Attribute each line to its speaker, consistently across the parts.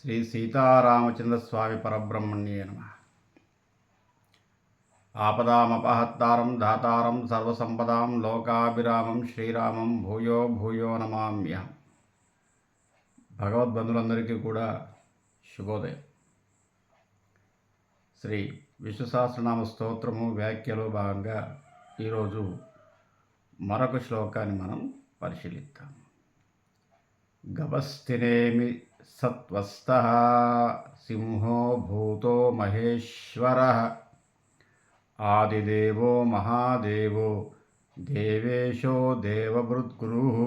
Speaker 1: శ్రీ సీతారామచంద్ర స్వామి పరబ్రహ్మణ్యే నమః. ఆపదామపహత్తారం దాతారం సర్వసంపదాం లోకాభిరామం శ్రీరామం భూయో భూయో నమామ్యహం. భగవద్బంధులందరికీ కూడా శుభోదయం. శ్రీ విష్ణు సహస్రనామ స్తోత్రము వ్యాఖ్యలో భాగంగా ఈరోజు మరొక శ్లోకాన్ని మనం పరిశీలిద్దాం. గభస్తినేమి సత్వస్తః సింహో భూతో మహేశ్వరః ఆదిదేవో మహాదేవో దేవేశో దేవభృద్గురుః.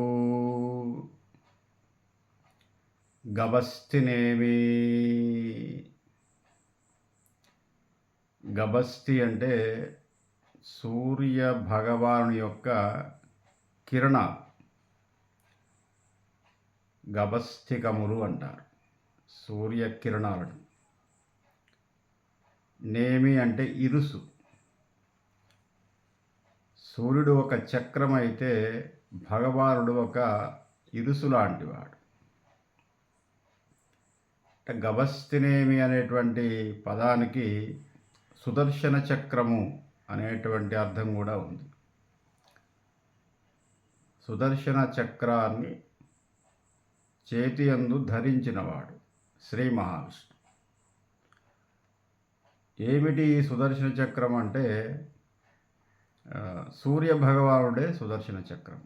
Speaker 1: గభస్తినేమి. గభస్తి అంటే సూర్య భగవానుని యొక్క కిరణాలు, గభస్తికములు అంటారు సూర్య కిరణాలను. నేమి అంటే ఇరుసు. సూర్యుడు ఒక చక్రం అయితే భగవానుడు ఒక ఇరుసు లాంటివాడు. గభస్తినేమి అనేటువంటి పదానికి సుదర్శన చక్రము అనేటువంటి అర్థం కూడా ఉంది. సుదర్శన చక్రాన్ని చేతి యందు ధరించినవాడు శ్రీ మహావిష్ణు. ఏమిటి ఈ సుదర్శన చక్రం అంటే సూర్య భగవానుడే సుదర్శన చక్రం.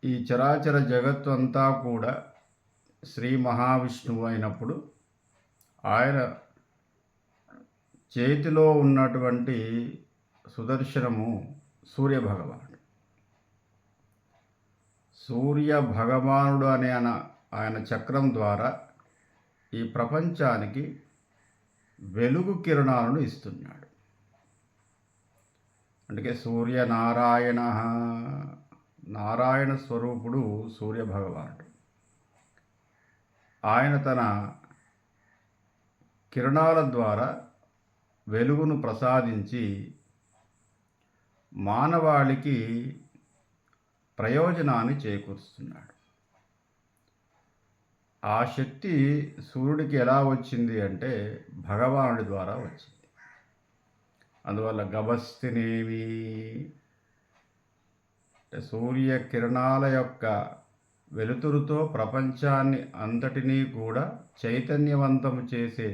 Speaker 1: ఈ చరాచర జగత్తు అంతా కూడా శ్రీ మహావిష్ణువు అయినప్పుడు ఆయన చేతిలో ఉన్నటువంటి సుదర్శనము సూర్య భగవానుడు. సూర్య భగవానుడు అనే ఆయన చక్రం ద్వారా ఈ ప్రపంచానికి వెలుగు కిరణాలను ఇస్తున్నాడు. అందుకే సూర్యనారాయణ, నారాయణ స్వరూపుడు సూర్య భగవానుడు. ఆయన తన కిరణాల ద్వారా వెలుగును ప్రసాదించి మానవాళికి ప్రయోజనాన్ని చేకూరుస్తున్నాడు. ఆ శక్తి సూర్యుడికి ఎలా వచ్చింది అంటే భగవానుడి ద్వారా వచ్చింది. అందువల్ల గభస్తినేమి సూర్య కిరణాల యొక్క వెలుతురుతో ప్రపంచాన్ని అంతటినీ కూడా చైతన్యవంతము చేసే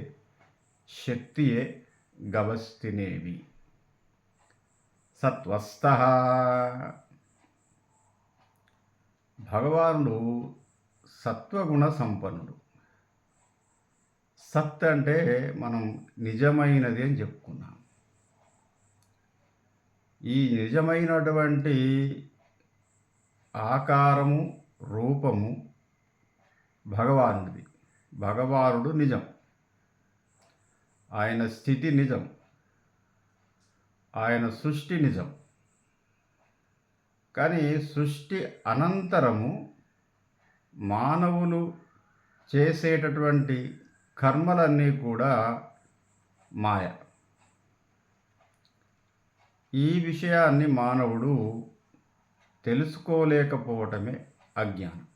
Speaker 1: శక్తియే గభస్తినేమి. సత్వస్తః. భగవానుడు సత్వగుణ సంపన్నుడు. సత్ అంటే మనం నిజమైనది అని చెప్పుకున్నాం. ఈ నిజమైనటువంటి ఆకారము, రూపము భగవానుడిది. భగవానుడు నిజం, ఆయన స్థితి నిజం, ఆయన సృష్టి నిజం. కానీ సృష్టి అనంతరము మానవులు చేసేటటువంటి కర్మలన్నీ కూడా మాయ. ఈ విషయాన్ని మానవుడు తెలుసుకోలేకపోవటమే అజ్ఞానం.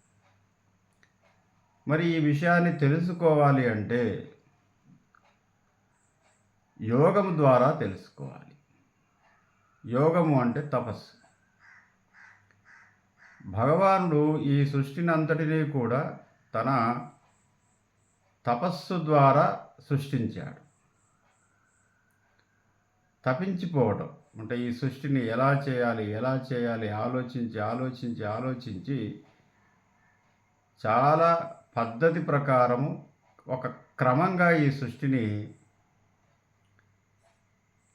Speaker 1: మరి ఈ విషయాన్ని తెలుసుకోవాలి అంటే యోగము ద్వారా తెలుసుకోవాలి. యోగము అంటే తపస్సు. భగవానుడు ఈ సృష్టిని అంతటినీ కూడా తన తపస్సు ద్వారా సృష్టించాడు. తపించిపోవటం అంటే ఈ సృష్టిని ఎలా చేయాలి ఆలోచించి చాలా పద్ధతి ప్రకారము ఒక క్రమంగా ఈ సృష్టిని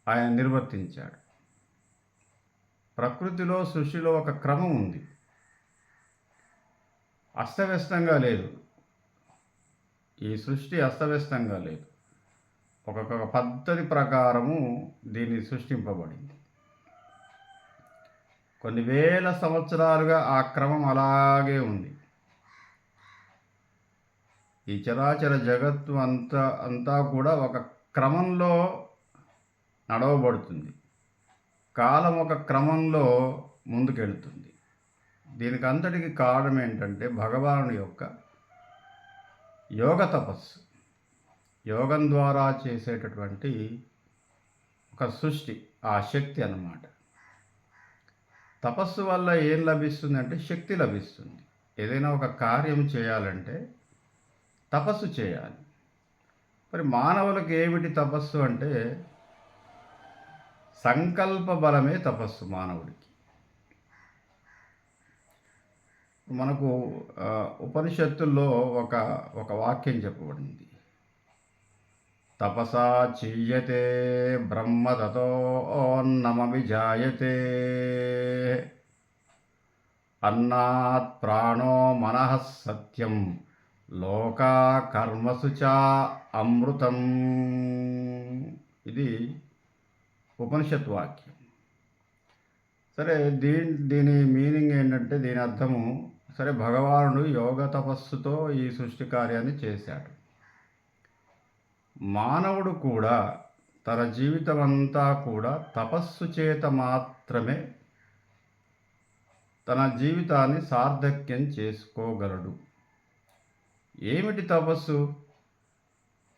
Speaker 1: ఆయన నిర్వర్తించాడు. ప్రకృతిలో, సృష్టిలో ఒక క్రమం ఉంది, అస్తవ్యస్తంగా లేదు. ఈ సృష్టి అస్తవ్యస్తంగా లేదు, ఒక్కొక్క పద్ధతి ప్రకారము దీన్ని సృష్టింపబడింది. కొన్ని వేల సంవత్సరాలుగా ఆ క్రమం అలాగే ఉంది. ఈ చరాచర జగత్తు అంతా కూడా ఒక క్రమంలో నడవబడుతుంది. కాలం ఒక క్రమంలో ముందుకెళ్తుంది. దీనికి అంతటికి కారణం ఏంటంటే భగవానుడి యొక్క యోగ తపస్సు. యోగం ద్వారా చేసేటటువంటి ఒక సృష్టి, ఆ శక్తి అన్నమాట. తపస్సు వల్ల ఏం లభిస్తుందంటే శక్తి లభిస్తుంది. ఏదైనా ఒక కార్యం చేయాలంటే తపస్సు చేయాలి. మరి మానవులకు ఏమిటి తపస్సు అంటే సంకల్ప బలమే తపస్సు మానవుడికి. మనకు ఉపనిషత్తుల్లో ఒక ఒక వాక్యం చెప్పబడింది. తపసా చీయతే బ్రహ్మ తతోన్నమమి జాయతే అన్నాత్ ప్రాణో మనః సత్యం లోకా కర్మసు చ అమృతం. ఇది ఉపనిషత్ వాక్యం. సరే, దీని మీనింగ్ ఏంటంటే, దీని అర్థము, సరే భగవానుడు యోగ తపస్సుతో ఈ సృష్టి కార్యాన్ని చేశాడు. మానవుడు కూడా తన జీవితం అంతా కూడా తపస్సు చేత మాత్రమే తన జీవితాన్ని సార్థక్యం చేసుకోగలడు. ఏమిటి తపస్సు?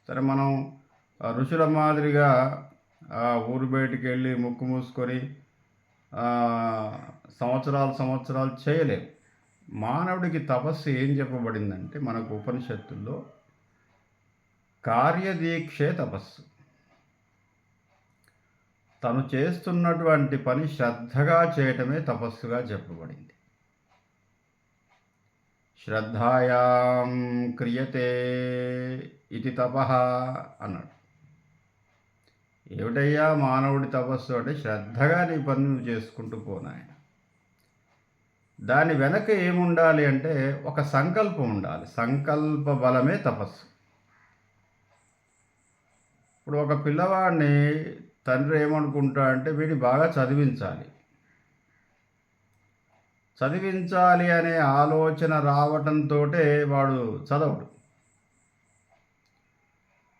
Speaker 1: సరే, మనం ఋషుల మాదిరిగా ఊరు బయటికి వెళ్ళి ముక్కు మూసుకొని సంవత్సరాలు చేయలేం. మానవుడికి తపస్సు ఏం చెప్పబడిందంటే మనకు ఉపనిషత్తుల్లో కార్యదీక్షే తపస్సు. తను చేస్తున్నటువంటి పని శ్రద్ధగా చేయటమే తపస్సుగా చెప్పబడింది. శ్రద్ధాయాం క్రియతే ఇది తపః అన్నాడు. ఏమిటయ్యా మానవుడి తపస్సు అంటే శ్రద్ధగా నీ పని నువ్వు చేసుకుంటూ పోనాయన. దాని వెనక ఏముండాలి అంటే ఒక సంకల్పం ఉండాలి. సంకల్ప బలమే తపస్సు. ఇప్పుడు ఒక పిల్లవాడిని తండ్రి ఏమనుకుంటా అంటే వీడిని బాగా చదివించాలి అనే ఆలోచన రావటంతో వాడు చదవడు.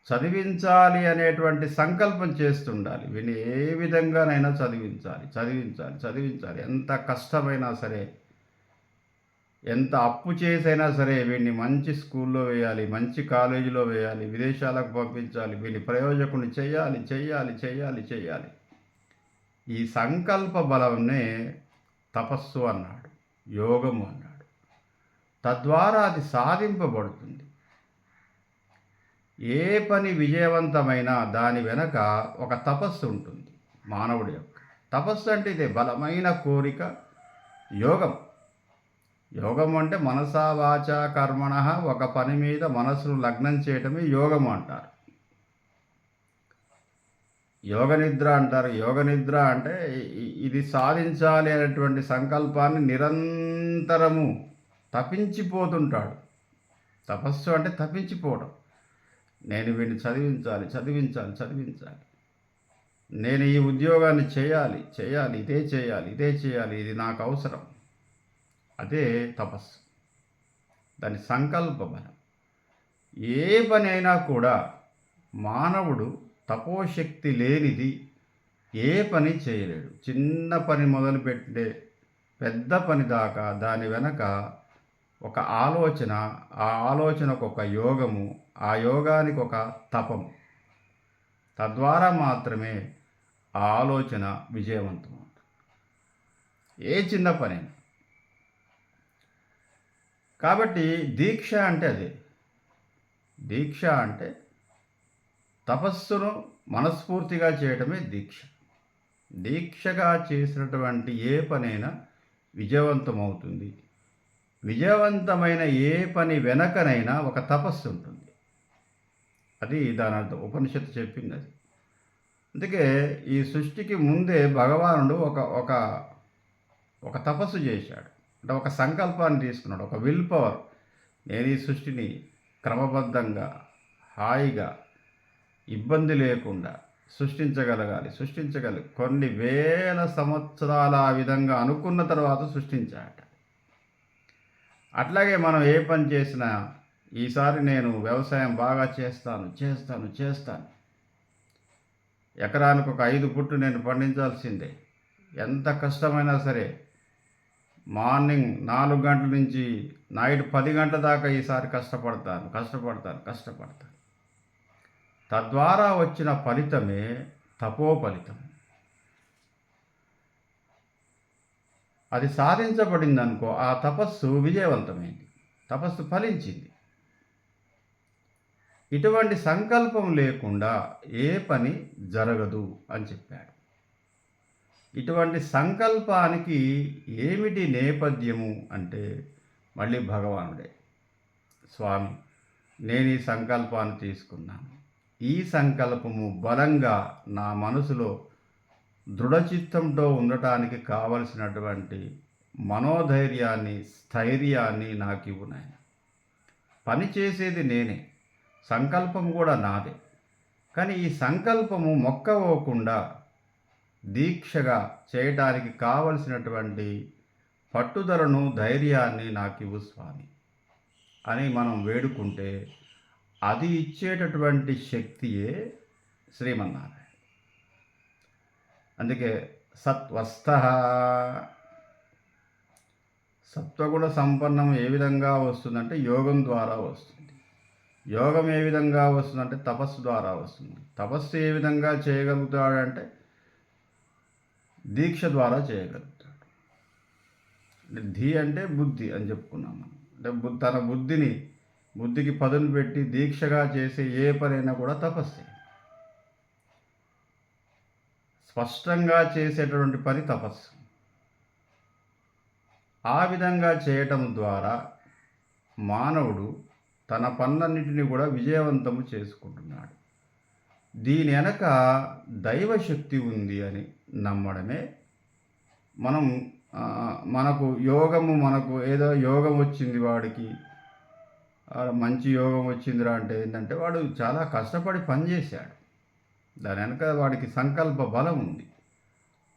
Speaker 1: చదివించాలి అనేటువంటి సంకల్పం చేస్తుండాలి. వీడిని ఏ విధంగానైనా చదివించాలి. ఎంత కష్టమైనా సరే, ఎంత అప్పు చేసైనా సరే వీడిని మంచి స్కూల్లో వేయాలి, మంచి కాలేజీలో వేయాలి, విదేశాలకు పంపించాలి, వీడిని ప్రయోజకుని చేయాలి. ఈ సంకల్ప బలంనే తపస్సు అన్నాడు, యోగము అన్నాడు. తద్వారా అది సాధింపబడుతుంది. ఏ పని విజయవంతమైనా దాని వెనక ఒక తపస్సు ఉంటుంది మానవుడి యొక్క. తపస్సు అంటే ఇదే బలమైన కోరిక, యోగం అంటే మనసా వాచా కర్మణ, ఒక పని మీద మనసును లగ్నం చేయటమే యోగము అంటారు. యోగ నిద్ర అంటారు. యోగ నిద్ర అంటే ఇది సాధించాలి అనేటువంటి సంకల్పాన్ని నిరంతరము తపించిపోతుంటాడు. తపస్సు అంటే తపించిపోవడం. నేను వీడిని చదివించాలి, నేను ఈ ఉద్యోగాన్ని చేయాలి, ఇదే చేయాలి, ఇది నాకు అవసరం. అదే తపస్సు. దాని సంకల్ప బలం. ఏ పని అయినా కూడా మానవుడు తపోశక్తి లేనిది ఏ పని చేయలేడు. చిన్న పని మొదలుపెట్టే పెద్ద పని దాకా దాని వెనక ఒక ఆలోచన, ఆ ఆలోచనకు ఒక యోగము, ఆ యోగానికి ఒక తపము. తద్వారా మాత్రమే ఆ ఆలోచన విజయవంతమవుతుంది. ఏ చిన్న పనైనా. కాబట్టి దీక్ష అంటే అదే. దీక్ష అంటే తపస్సును మనస్ఫూర్తిగా చేయటమే దీక్ష. దీక్షగా చేసినటువంటి ఏ పనైనా విజయవంతమవుతుంది. విజయవంతమైన ఏ పని వెనకనైనా ఒక తపస్సు ఉంటుంది. అది దాని అర్థం. ఉపనిషత్తు చెప్పింది అది. అందుకే ఈ సృష్టికి ముందే భగవానుడు ఒక తపస్సు చేశాడు. అంటే ఒక సంకల్పాన్ని తీసుకున్నాడు, ఒక విల్ పవర్. నేను ఈ సృష్టిని క్రమబద్ధంగా, హాయిగా, ఇబ్బంది లేకుండా సృష్టించగలి కొన్ని వేల సంవత్సరాల ఆ విధంగా అనుకున్న తర్వాత సృష్టించాట. అట్లాగే మనం ఏ పని చేసినా ఈసారి నేను వ్యవసాయం బాగా చేస్తాను, ఎకరానికి ఒక 5 పుట్లు నేను పండించాల్సిందే, ఎంత కష్టమైనా సరే మార్నింగ్ 4 గంటల నుంచి నైట్ 10 గంటల దాకా ఈసారి కష్టపడతాను. తద్వారా వచ్చిన ఫలితమే తపో ఫలితం. అది సాధించబడిందనుకో, ఆ తపస్సు విజయవంతమైంది, తపస్సు ఫలించింది. ఇటువంటి సంకల్పం లేకుండా ఏ పని జరగదు అని చెప్పాడు. ఇటువంటి సంకల్పానికి ఏమిటి నేపథ్యము అంటే మళ్ళీ భగవానుడే. స్వామి, నేను ఈ సంకల్పాన్ని తీసుకున్నాను. ఈ సంకల్పము బలంగా నా మనసులో దృఢచిత్తంతో ఉండటానికి కావలసినటువంటి మనోధైర్యాన్ని, స్థైర్యాన్ని నాకు ఇవ్వు నాయన. పని చేసేది నేనే, సంకల్పం కూడా నాదే. కానీ ఈ సంకల్పము మొక్కవోకుండా దీక్షగా చేయటానికి కావలసినటువంటి పట్టుదలను, ధైర్యాన్ని నాకు ఇవ్వు స్వామి అని మనం వేడుకుంటే అది ఇచ్చేటటువంటి శక్తియే శ్రీమన్నారాయణ. అందుకే సత్వస్థః, సత్వగుణ సంపన్నం ఏ విధంగా వస్తుందంటే యోగం ద్వారా వస్తుంది. యోగం ఏ విధంగా వస్తుందంటే తపస్సు ద్వారా వస్తుంది. తపస్సు ఏ విధంగా చేయగలుగుతాడంటే దీక్ష ద్వారా చేయగలుగుతాడు. ధీ అంటే బుద్ధి అని చెప్పుకున్నాం మనం. అంటే తన బుద్ధికి పదును పెట్టి దీక్షగా చేసే ఏ పనైనా కూడా తపస్సే. స్పష్టంగా చేసేటటువంటి పని తపస్సు. ఆ విధంగా చేయటం ద్వారా మానవుడు తన పనులన్నిటిని కూడా విజయవంతము చేసుకుంటున్నాడు. దీని వెనక దైవశక్తి ఉంది అని నమ్మడమే మనకు ఏదో యోగం వచ్చింది, వాడికి మంచి యోగం వచ్చిందిరా అంటే ఏంటంటే వాడు చాలా కష్టపడి పనిచేశాడు. దాని వెనక వాడికి సంకల్ప బలం ఉంది.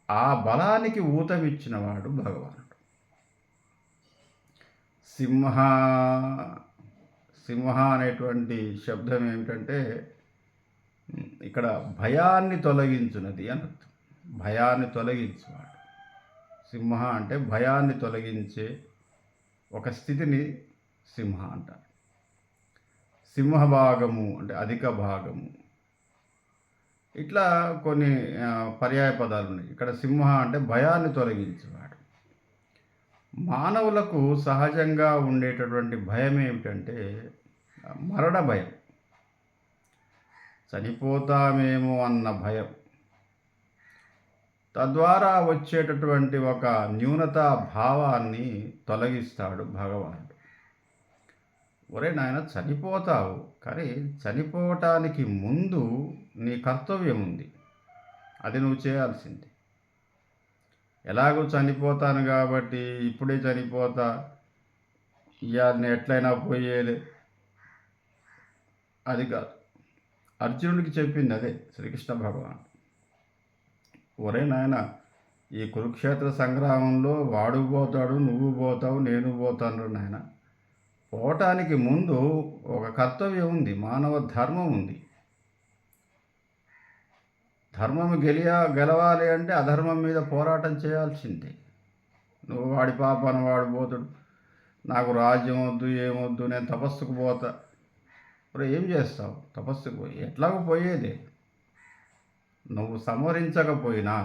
Speaker 1: ఆ బలానికి ఊతమిచ్చిన వాడు భగవానుడు. సింహ అనేటువంటి శబ్దం ఏమిటంటే ఇక్కడ భయాన్ని తొలగించున్నది అని అర్థం. భయాన్ని తొలగించేవాడు. సింహ అంటే భయాన్ని తొలగించే ఒక స్థితిని సింహ అంటారు. సింహభాగము అంటే అధిక భాగము. ఇట్లా కొన్ని పర్యాయ పదాలు ఉన్నాయి. ఇక్కడ సింహ అంటే భయాన్ని తొలగించేవాడు. మానవులకు సహజంగా ఉండేటటువంటి భయం ఏమిటంటే మరణ భయం, చనిపోతామేమో అన్న భయం. తద్వారా వచ్చేటటువంటి ఒక న్యూనతా భావాన్ని తొలగిస్తాడు భగవానుడు. ఒరే నాయన, చనిపోతావు, కానీ చనిపోవటానికి ముందు నీ కర్తవ్యం ఉంది, అది నువ్వు చేయాల్సింది. ఎలాగో చనిపోతాను కాబట్టి ఇప్పుడే చనిపోతా, ఇయాన్ని ఎట్లయినా పోయేది, అది కాదు. అర్జునుడికి చెప్పింది అదే శ్రీకృష్ణ భగవాన్. ఒరే నాయన, ఈ కురుక్షేత్ర సంగ్రామంలో వాడు పోతాడు, నువ్వు పోతావు, నేను పోతాను నాయన. పోవటానికి ముందు ఒక కర్తవ్యం ఉంది, మానవ ధర్మం ఉంది. ధర్మం గెలవాలి అంటే అధర్మం మీద పోరాటం చేయాల్సిందే. నువ్వు వాడి పాపాన వాడు పోతాడు, నాకు రాజ్యం వద్దు, ఏమొద్దు, నేను తపస్సుకు పోతా. ఇప్పుడు ఏం చేస్తావు? తపస్సుకు పోయి ఎట్లాగో పోయేదే. నువ్వు సంహరించకపోయినా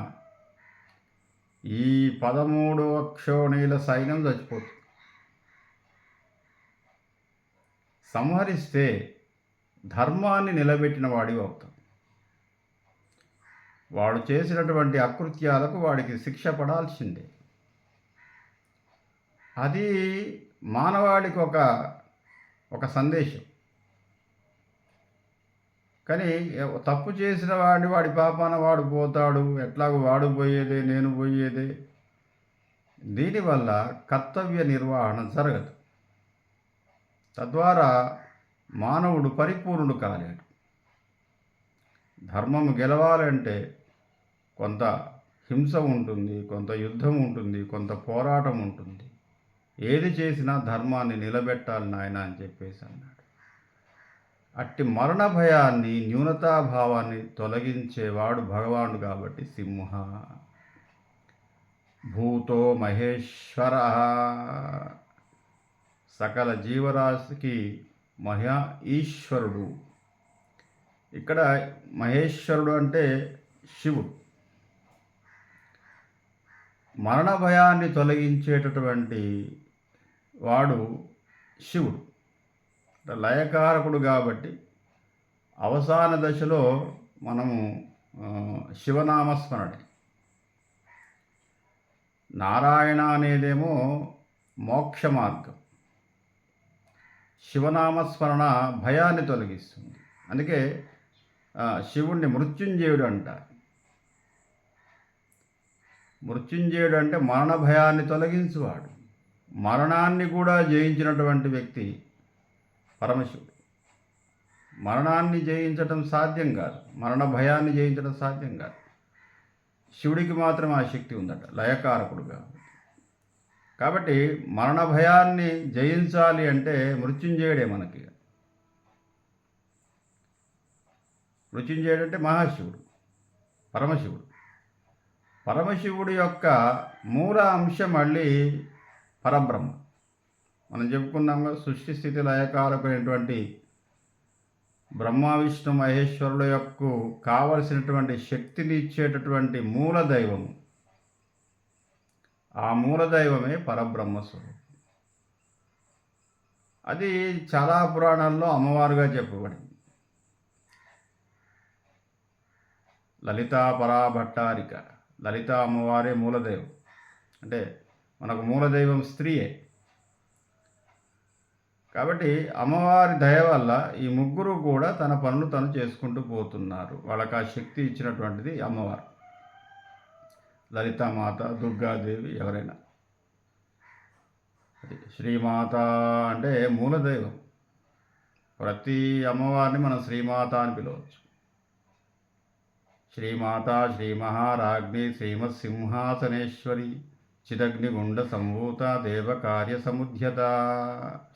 Speaker 1: ఈ 13 అక్షోణీల సైన్యం చచ్చిపోతుంది. సంహరిస్తే ధర్మాన్ని నిలబెట్టిన వాడివి అవుతావు. వాడు చేసినటువంటి అకృత్యాలకు వాడికి శిక్ష పడాల్సిందే. అది మానవాళికి ఒక సందేశం. కానీ తప్పు చేసిన వాడి పాపాన వాడు పోతాడు, ఎట్లాగో వాడు పోయేదే, నేను పోయేదే. దీనివల్ల కర్తవ్య నిర్వహణ జరగదు. తద్వారా మానవుడు పరిపూర్ణుడు కాలేడు. ధర్మము గెలవాలంటే కొంత హింస ఉంటుంది, కొంత యుద్ధం ఉంటుంది, కొంత పోరాటం ఉంటుంది. ఏది చేసినా ధర్మాన్ని నిలబెట్టాలి నాయన అని చెప్పేసి అన్నాడు. అట్టి మరణ భయాన్ని, న్యూనతాభావాన్ని తొలగించేవాడు భగవానుడు కాబట్టి సింహ. భూతో మహేశ్వర, సకల జీవరాశికి మహా ఈశ్వరుడు. ఇక్కడ మహేశ్వరుడు అంటే శివుడు. మరణ భయాన్ని తొలగించేటటువంటి వాడు శివుడు. లయకారకుడు కాబట్టి అవసాన దశలో మనము శివనామస్మరణ. నారాయణ అనేదేమో మోక్ష మార్గం. శివనామస్మరణ భయాన్ని తొలగిస్తుంది. అందుకే శివుణ్ణి మృత్యుంజయుడు అంటారు. మృత్యుంజయుడు అంటే మరణ భయాన్ని తొలగించువాడు. మరణాన్ని కూడా జయించినటువంటి వ్యక్తి పరమశివుడు. మరణాన్ని జయించటం సాధ్యం కాదు, మరణ భయాన్ని జయించడం సాధ్యం కాదు. శివుడికి మాత్రం ఆ శక్తి ఉందట, లయకారకుడుగా. కాబట్టి మరణ భయాన్ని జయించాలి అంటే మృత్యుంజయుడే మనకి. మృత్యుంజయుడు అంటే మహాశివుడు, పరమశివుడు. పరమశివుడి యొక్క మూల అంశం మళ్ళీ పరబ్రహ్మ. మనం చెప్పుకున్నాం కదా, సృష్టి స్థితి లయకారకుడైనటువంటి బ్రహ్మ విష్ణు మహేశ్వరుల యొక్క కావలసినటువంటి శక్తిని ఇచ్చేటటువంటి మూలదైవము. ఆ మూలదైవమే పరబ్రహ్మ స్వరూపం. అది చాలా పురాణాల్లో అమ్మవారుగా చెప్పబడింది. లలితా పరాభట్టారిక, లలిత అమ్మవారే మూలదైవం. అంటే మనకు మూలదైవం స్త్రీయే. కాబట్టి అమ్మవారి దయ వల్ల ఈ ముగ్గురు కూడా తన పనులు తను చేసుకుంటూ పోతున్నారు. వాళ్ళకి ఆ శక్తి ఇచ్చినటువంటిది అమ్మవారు. లలితామాత, దుర్గాదేవి, ఎవరైనా. శ్రీమాత అంటే మూలదైవం. ప్రతి అమ్మవారిని మనం శ్రీమాత అని పిలవచ్చు. శ్రీమాత, శ్రీ మహారాజ్ఞి, శ్రీమత్ సింహాసనేశ్వరి, చిదగ్నిగుండ సంభూత, దేవకార్య సముద్యత.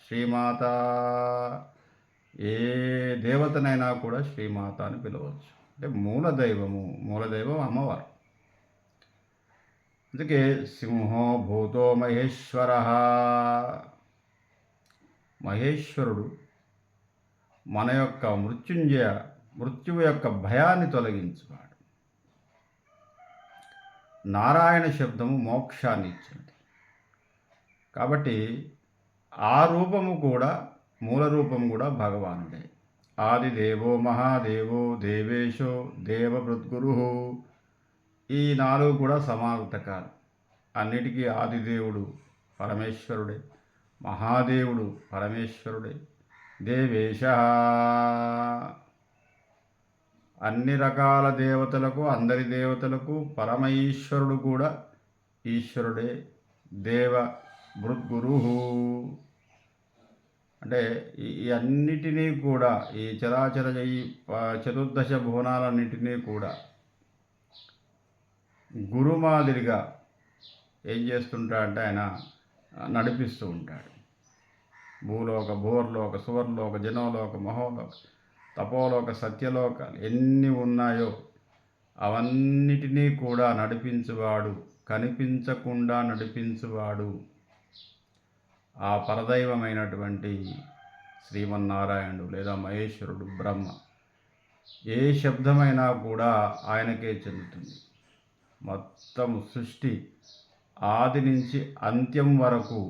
Speaker 1: శ్రీమాత, ఏ దేవతనైనా కూడా శ్రీమాత అని పిలవచ్చు. అంటే మూలదైవం అమ్మవారు. అందుకే సింహో భూతో మహేశ్వర, మహేశ్వరుడు మన యొక్క మృత్యువు యొక్క భయాన్ని తొలగించువాడు. నారాయణ శబ్దము మోక్షాన్ని ఇచ్చింది. కాబట్టి ఆ రూపము కూడా, మూల రూపం కూడా భగవానుడే. ఆదిదేవో మహాదేవో దేవేశో దేవభృద్గురు. ఈ నాలుగు కూడా సమార్థకాలు. అన్నిటికీ ఆదిదేవుడు పరమేశ్వరుడే, మహాదేవుడు పరమేశ్వరుడే, దేవేశ అన్ని రకాల దేవతలకు, అందరి దేవతలకు పరమ ఈశ్వరుడు కూడా ఈశ్వరుడే. దేవ భృద్గురు అంటే ఈ అన్నిటినీ కూడా, ఈ చరాచర ఈ చతుర్దశ భువనాలన్నింటినీ కూడా గురు మాదిరిగా ఏం చేస్తుంటాడంటే ఆయన నడిపిస్తూ ఉంటాడు. భూలోక, భూవర్లోక, సువర్లోక, జనోలోక, మహోలోక, తపోలోక, సత్యలోకాలు ఎన్ని ఉన్నాయో అవన్నిటినీ కూడా నడిపించువాడు, కనిపించకుండా నడిపించువాడు ఆ పరదైవమైనటువంటి శ్రీమన్నారాయణుడు లేదా మహేశ్వరుడు, బ్రహ్మ. ఏ శబ్దమైనా కూడా ఆయనకే చెందుతుంది. మొత్తం సృష్టి ఆది నుంచి అంత్యం వరకు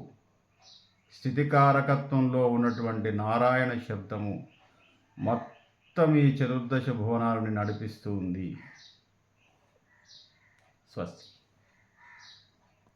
Speaker 1: స్థితికారకత్వంలో ఉన్నటువంటి నారాయణ శబ్దము మొత్తం ఈ చతుర్దశ భువనాలని నడిపిస్తూ ఉంది. స్వస్తి.